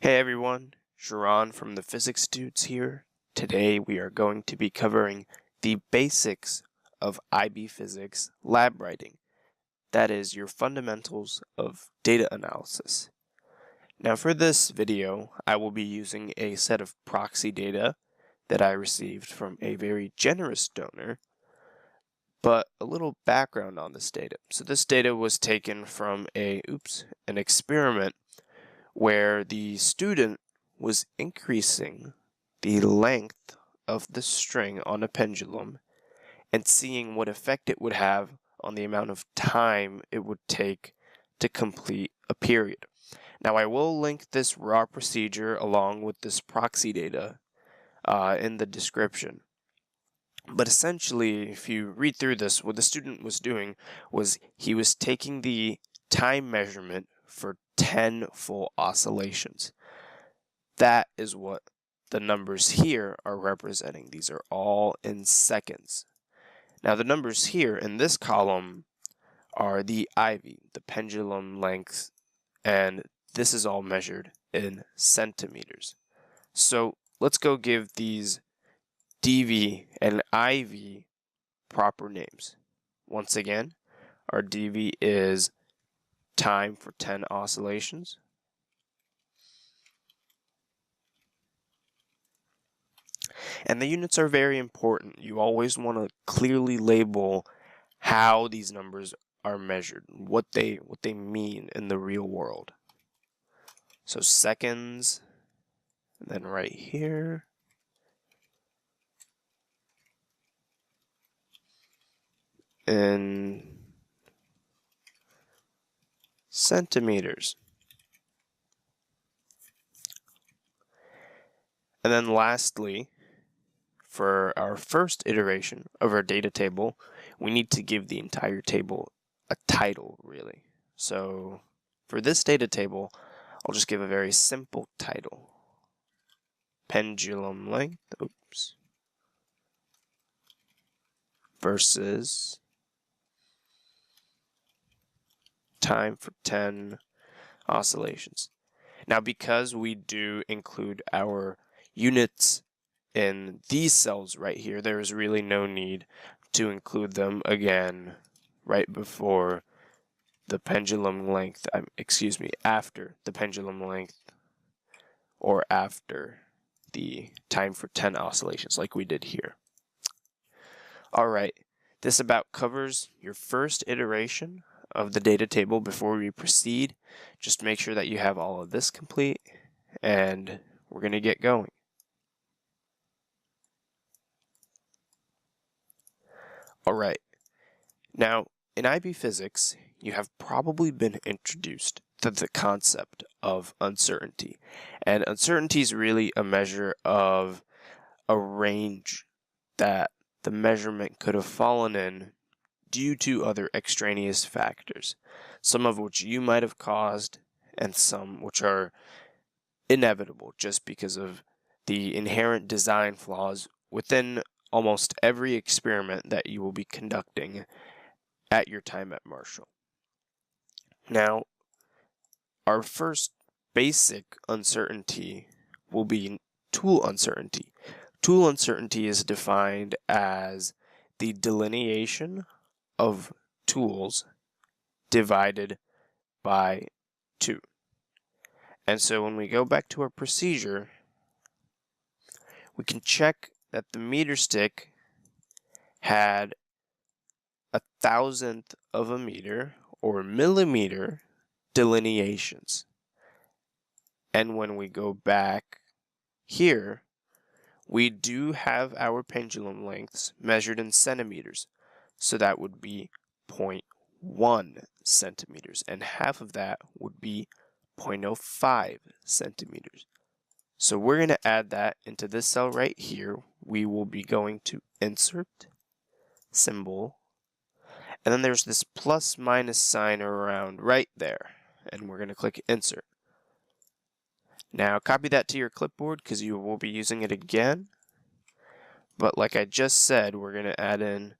Hey everyone, Sharon from the Physics Dudes here. Today we are going to be covering the basics of IB Physics lab writing. That is your fundamentals of data analysis. Now for this video, I will be using a set of proxy data that I received from a very generous donor, but a little background on this data. So this data was taken from an experiment where the student was increasing the length of the string on a pendulum and seeing what effect it would have on the amount of time it would take to complete a period. Now I will link this raw procedure along with this proxy data in the description. But essentially, if you read through this, what the student was doing was he was taking the time measurement for 10 full oscillations. That is what the numbers here are representing. These are all in seconds. Now the numbers here in this column are the IV, the pendulum length, and this is all measured in centimeters. So let's go give these dV and IV proper names. Once again, our dV is time for 10 oscillations. And the units are very important. You always want to clearly label how these numbers are measured, what they mean in the real world. So seconds, and then right here, in centimeters. And then lastly, for our first iteration of our data table, we need to give the entire table a title, really. So for this data table, I'll just give a very simple title. Pendulum length, versus time for 10 oscillations. Now, because we do include our units in these cells right here, there is really no need to include them again right before the pendulum length, after the pendulum length or after the time for 10 oscillations like we did here. Alright, this about covers your first iteration of the data table. Before we proceed, just make sure that you have all of this complete, and we're going to get going. Alright, now in IB Physics, you have probably been introduced to the concept of uncertainty. And uncertainty is really a measure of a range that the measurement could have fallen in due to other extraneous factors, some of which you might have caused and some which are inevitable just because of the inherent design flaws within almost every experiment that you will be conducting at your time at Marshall. Now, our first basic uncertainty will be tool uncertainty. Tool uncertainty is defined as the delineation of tools divided by 2. And so when we go back to our procedure, we can check that the meter stick had 1,000th of a meter or millimeter delineations. And when we go back here, we do have our pendulum lengths measured in centimeters. So that would be 0.1 centimeters, and half of that would be 0.05 centimeters. So we're going to add that into this cell right here. We will be going to insert, symbol, and then there's this plus minus sign around right there, and we're going to click insert. Now copy that to your clipboard because you will be using it again. But like I just said, we're going to add in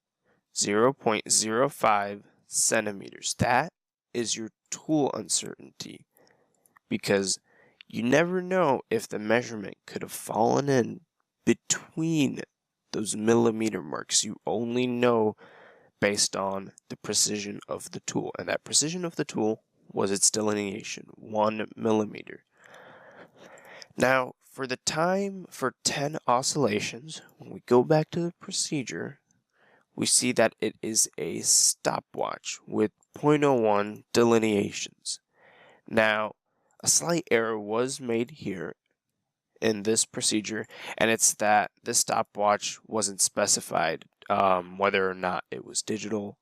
0.05 centimeters. That is your tool uncertainty, because you never know if the measurement could have fallen in between those millimeter marks. You only know based on the precision of the tool, and that precision of the tool was its delineation, 1 millimeter. Now, for the time for 10 oscillations, when we go back to the procedure, we see that it is a stopwatch with 0.01 delineations. Now, a slight error was made here in this procedure, and it's that this stopwatch wasn't specified whether or not it was digital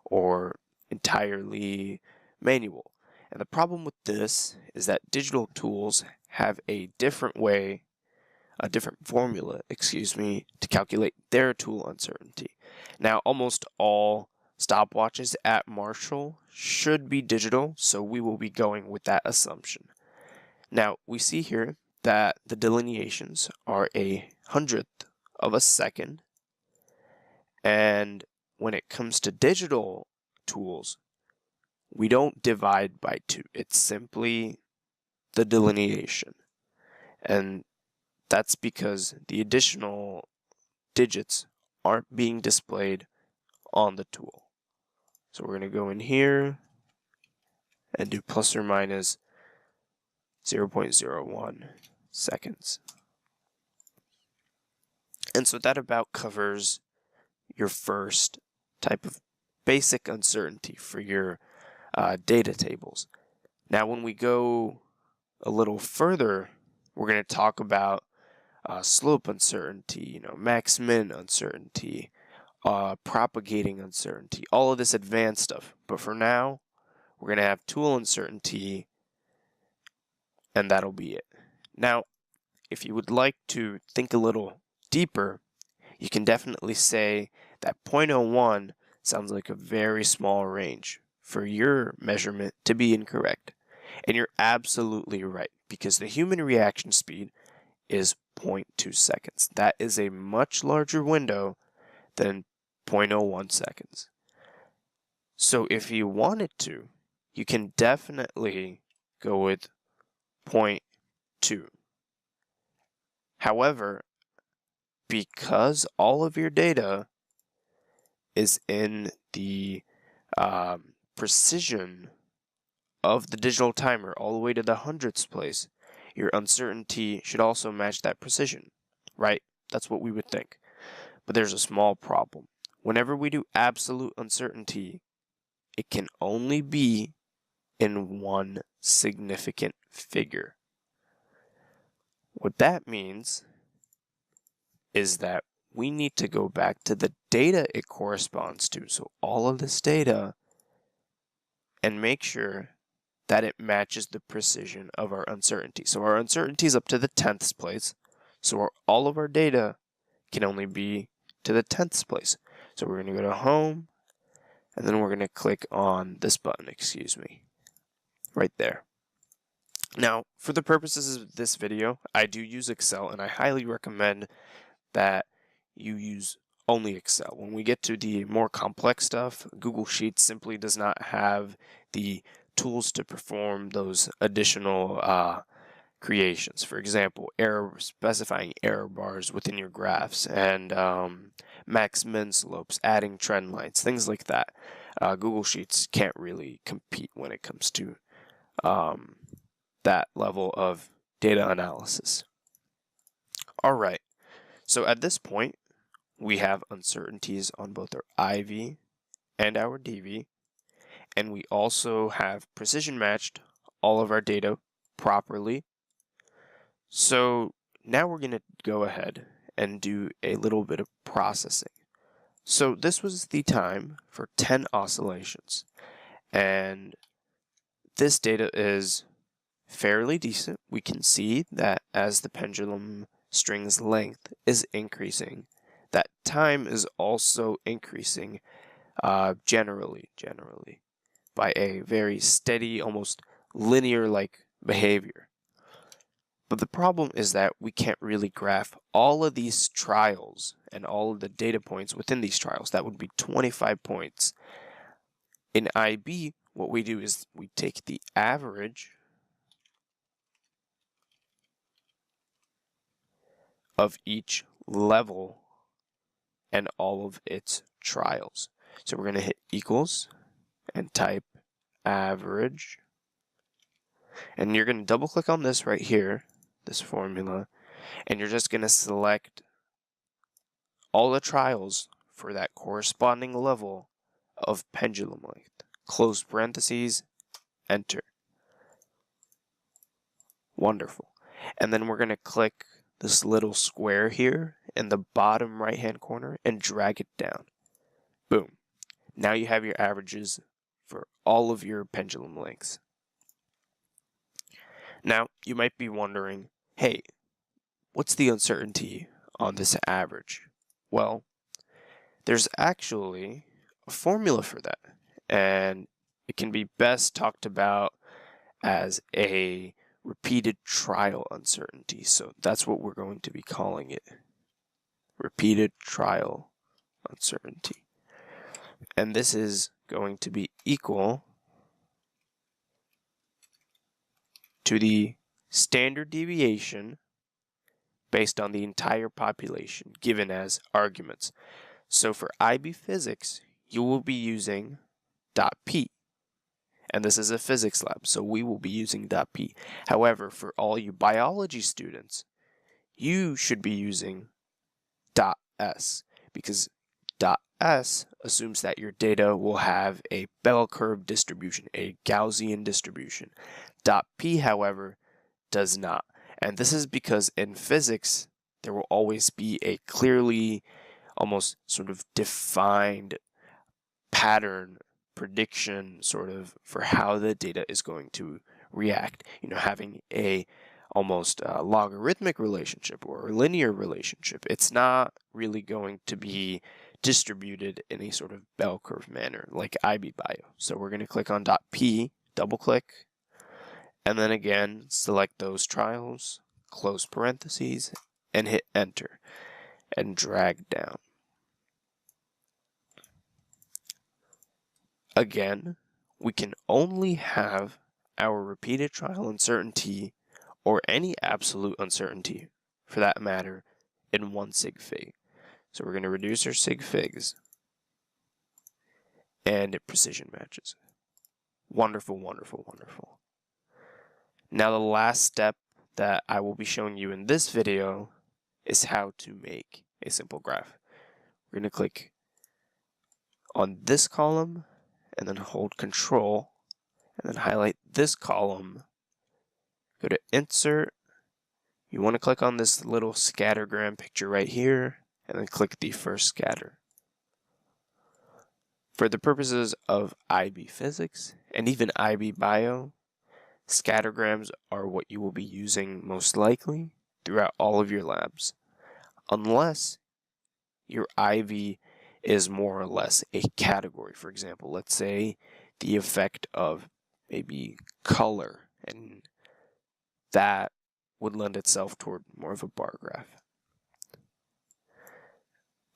or entirely manual. And the problem with this is that digital tools have a different formula, to calculate their tool uncertainty. Now, almost all stopwatches at Marshall should be digital, so we will be going with that assumption. Now, we see here that the delineations are 1/100th of a second, and when it comes to digital tools, we don't divide by 2. It's simply the delineation. And that's because the additional digits aren't being displayed on the tool. So we're going to go in here and do plus or minus 0.01 seconds. And so that about covers your first type of basic uncertainty for your data tables. Now, when we go a little further, we're going to talk about slope uncertainty, max-min uncertainty, propagating uncertainty, all of this advanced stuff. But for now, we're going to have tool uncertainty, and that'll be it. Now, if you would like to think a little deeper, you can definitely say that 0.01 sounds like a very small range for your measurement to be incorrect. And you're absolutely right, because the human reaction speed is 0.2 seconds. That is a much larger window than 0.01 seconds. So if you wanted to, you can definitely go with 0.2. However, because all of your data is in the precision of the digital timer all the way to the hundredths place, your uncertainty should also match that precision, right? That's what we would think. But there's a small problem. Whenever we do absolute uncertainty, it can only be in one significant figure. What that means is that we need to go back to the data it corresponds to, so all of this data, and make sure that it matches the precision of our uncertainty. So our uncertainty is up to the 10th place, so all of our data can only be to the 10th place. So we're going to go to Home, and then we're going to click on this button, right there. Now, for the purposes of this video, I do use Excel, and I highly recommend that you use only Excel. When we get to the more complex stuff, Google Sheets simply does not have the tools to perform those additional creations. For example, specifying error bars within your graphs, and max-min slopes, adding trend lines, things like that. Google Sheets can't really compete when it comes to that level of data analysis. All right, so at this point, we have uncertainties on both our IV and our DV, and we also have precision matched all of our data properly. So now we're going to go ahead and do a little bit of processing. So this was the time for 10 oscillations, and this data is fairly decent. We can see that as the pendulum string's length is increasing, that time is also increasing generally by a very steady, almost linear-like behavior. But the problem is that we can't really graph all of these trials and all of the data points within these trials. That would be 25 points. In IB, what we do is we take the average of each level and all of its trials. So we're going to hit equals and type average. And you're going to double click on this right here, this formula, and you're just going to select all the trials for that corresponding level of pendulum length. Close parentheses, enter. Wonderful. And then we're going to click this little square here in the bottom right hand corner and drag it down. Boom. Now you have your averages for all of your pendulum lengths. Now you might be wondering, hey, what's the uncertainty on this average? Well, there's actually a formula for that, and it can be best talked about as a repeated trial uncertainty. So that's what we're going to be calling it. Repeated trial uncertainty. And this is going to be equal to the standard deviation based on the entire population given as arguments. So for IB physics, you will be using .p. And this is a physics lab, so we will be using .p. However, for all you biology students, you should be using .s, because .s assumes that your data will have a bell curve distribution, a Gaussian distribution. .p, however, does not. And this is because in physics, there will always be a clearly, almost sort of defined pattern prediction sort of for how the data is going to react. You know, having a almost logarithmic relationship or a linear relationship. It's not really going to be distributed in a sort of bell curve manner like IB Bio. So we're going to click on .p, double click, and then again select those trials, close parentheses, and hit enter and drag down. Again, we can only have our repeated trial uncertainty or any absolute uncertainty for that matter in one sig fig. So we're going to reduce our sig figs and it precision matches. Wonderful, wonderful, wonderful. Now the last step that I will be showing you in this video is how to make a simple graph. We're going to click on this column and then hold Control and then highlight this column. Go to Insert. You want to click on this little scattergram picture right here and then click the first scatter. For the purposes of IB Physics and even IB Bio, scattergrams are what you will be using most likely throughout all of your labs, unless your IB is more or less a category. For example, let's say the effect of maybe color, and that would lend itself toward more of a bar graph.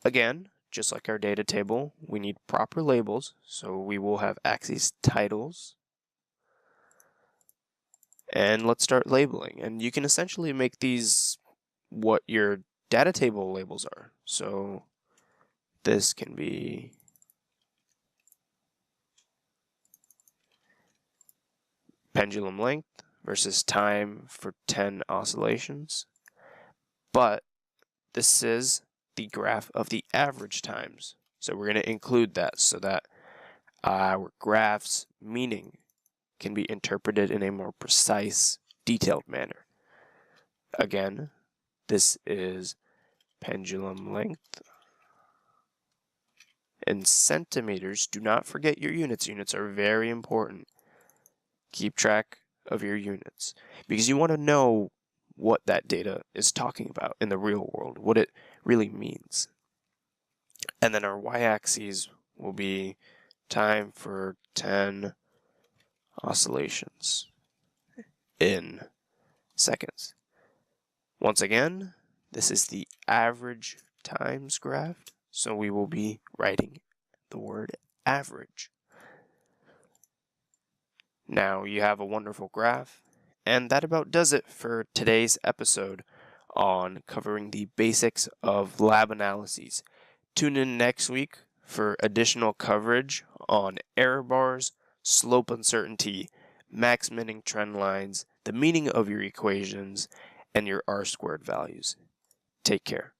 Again, just like our data table, we need proper labels, so we will have axes titles. And let's start labeling. And you can essentially make these what your data table labels are. So this can be pendulum length versus time for 10 oscillations. But this is the graph of the average times. So we're going to include that so that our graph's meaning can be interpreted in a more precise, detailed manner. Again, this is pendulum length in centimeters. Do not forget your units. Units are very important. Keep track of your units because you want to know what that data is talking about in the real world, what it really means. And then our y-axis will be time for 10 oscillations in seconds. Once again, this is the average times graph, so we will be writing the word average. Now you have a wonderful graph, and that about does it for today's episode on covering the basics of lab analyses. Tune in next week for additional coverage on error bars, slope uncertainty, max-minning trend lines, the meaning of your equations, and your R-squared values. Take care.